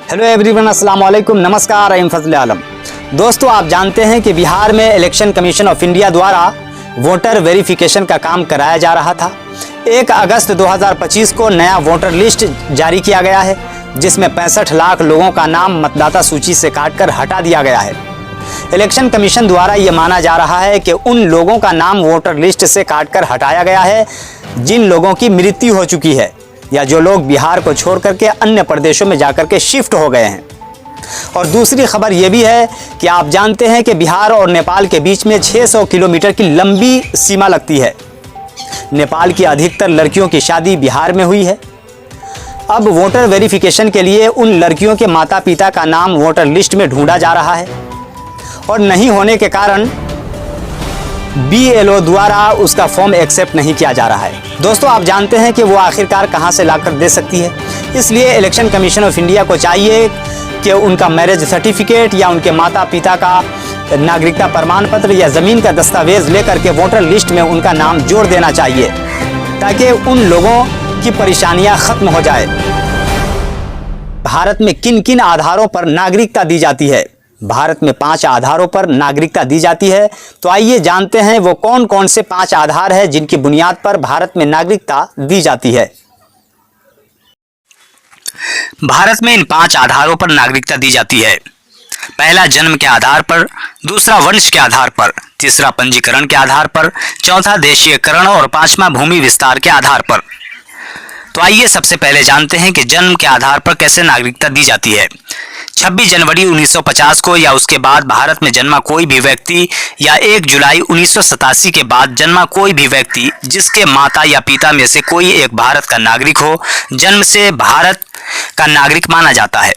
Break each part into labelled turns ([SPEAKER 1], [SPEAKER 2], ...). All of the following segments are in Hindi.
[SPEAKER 1] हेलो एवरीवन, अस्सलाम वालेकुम, नमस्कार, आई एम फजल आलम। दोस्तों, आप जानते हैं कि बिहार में इलेक्शन कमीशन ऑफ इंडिया द्वारा वोटर वेरिफिकेशन का काम कराया जा रहा था। 1 अगस्त 2025 को नया वोटर लिस्ट जारी किया गया है, जिसमें 65 लाख लोगों का नाम मतदाता सूची से काटकर हटा दिया गया है। इलेक्शन कमीशन द्वारा ये माना जा रहा है कि उन लोगों का नाम वोटर लिस्ट से काटकर हटाया गया है जिन लोगों की मृत्यु हो चुकी है या जो लोग बिहार को छोड़ करके अन्य प्रदेशों में जाकर के शिफ्ट हो गए हैं। और दूसरी खबर यह भी है कि आप जानते हैं कि बिहार और नेपाल के बीच में 600 किलोमीटर की लंबी सीमा लगती है। नेपाल की अधिकतर लड़कियों की शादी बिहार में हुई है। अब वोटर वेरिफिकेशन के लिए उन लड़कियों के माता पिता का नाम वोटर लिस्ट में ढूंढा जा रहा है और नहीं होने के कारण BLO द्वारा उसका फॉर्म एक्सेप्ट नहीं किया जा रहा है। दोस्तों, आप जानते हैं कि वो आखिरकार कहां से लाकर दे सकती है। इसलिए इलेक्शन कमीशन ऑफ इंडिया को चाहिए कि उनका मैरिज सर्टिफिकेट या उनके माता पिता का नागरिकता प्रमाण पत्र या ज़मीन का दस्तावेज लेकर के वोटर लिस्ट में उनका नाम जोड़ देना चाहिए, ताकि उन लोगों की परेशानियां खत्म हो जाए। भारत में किन किन आधारों पर नागरिकता दी जाती है? भारत में 5 आधारों पर नागरिकता दी जाती है। तो आइए जानते हैं वो कौन कौन से 5 आधार हैं जिनकी बुनियाद पर भारत में नागरिकता दी जाती है। भारत में इन 5 आधारों पर नागरिकता दी जाती है। पहला जन्म के आधार पर, दूसरा वंश के आधार पर, तीसरा पंजीकरण के आधार पर, चौथा देशीयकरण और 5वां भूमि विस्तार के आधार पर। तो आइए सबसे पहले जानते हैं कि जन्म के आधार पर कैसे नागरिकता दी जाती है। 26 जनवरी 1950 को या उसके बाद भारत में जन्मा कोई भी व्यक्ति या 1 जुलाई 1987 के बाद जन्मा कोई भी व्यक्ति जिसके माता या पिता में से कोई एक भारत का नागरिक हो, जन्म से भारत का नागरिक माना जाता है।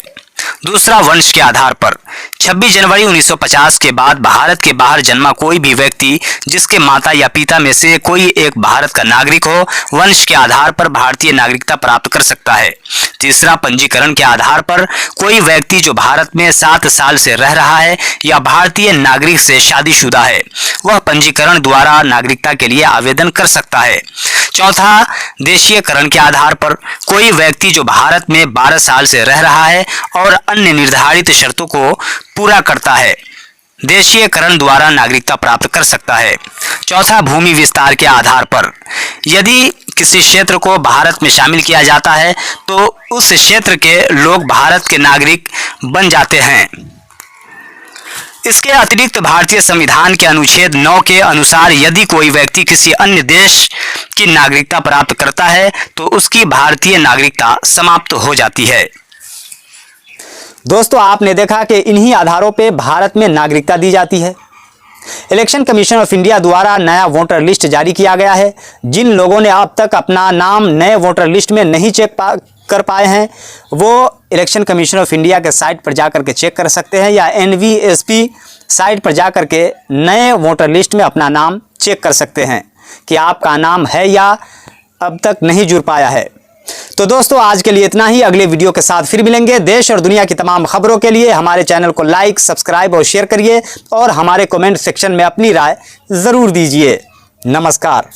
[SPEAKER 1] दूसरा वंश के आधार पर, 26 जनवरी 1950 के बाद भारत के बाहर जन्मा कोई भी व्यक्ति जिसके माता या पिता में से कोई एक भारत का नागरिक हो, वंश के आधार पर भारतीय नागरिकता प्राप्त कर सकता है। तीसरा पंजीकरण के आधार पर, कोई व्यक्ति जो भारत में 7 साल से रह रहा है या भारतीय नागरिक से शादीशुदा है, वह पंजीकरण द्वारा नागरिकता के लिए आवेदन कर सकता है। चौथा देशीयकरण के आधार पर, कोई व्यक्ति जो भारत में 12 साल से रह रहा है और अन्य निर्धारित शर्तों को पूरा करता है, देशीयकरण द्वारा नागरिकता प्राप्त कर सकता है। चौथा भूमि विस्तार के आधार पर, यदि किसी क्षेत्र को भारत में शामिल किया जाता है तो उस क्षेत्र के लोग भारत के नागरिक बन जाते हैं। इसके अतिरिक्त भारतीय संविधान के अनुच्छेद 9 के अनुसार यदि कोई व्यक्ति किसी अन्य देश की नागरिकता प्राप्त करता है तो उसकी भारतीय नागरिकता समाप्त हो जाती है। दोस्तों, आपने देखा कि इन्हीं आधारों पे भारत में नागरिकता दी जाती है। इलेक्शन कमीशन ऑफ इंडिया द्वारा नया वोटर लिस्ट जारी किया गया है। जिन लोगों ने अब तक अपना नाम नए वोटर लिस्ट में नहीं कर पाए हैं, वो इलेक्शन कमीशन ऑफ इंडिया के साइट पर जाकर के चेक कर सकते हैं या NVSP साइट पर जाकर के नए वोटर लिस्ट में अपना नाम चेक कर सकते हैं कि आपका नाम है या अब तक नहीं जुड़ पाया है। तो दोस्तों, आज के लिए इतना ही। अगले वीडियो के साथ फिर मिलेंगे। देश और दुनिया की तमाम खबरों के लिए हमारे चैनल को लाइक, सब्सक्राइब और शेयर करिए और हमारे कमेंट सेक्शन में अपनी राय ज़रूर दीजिए। नमस्कार।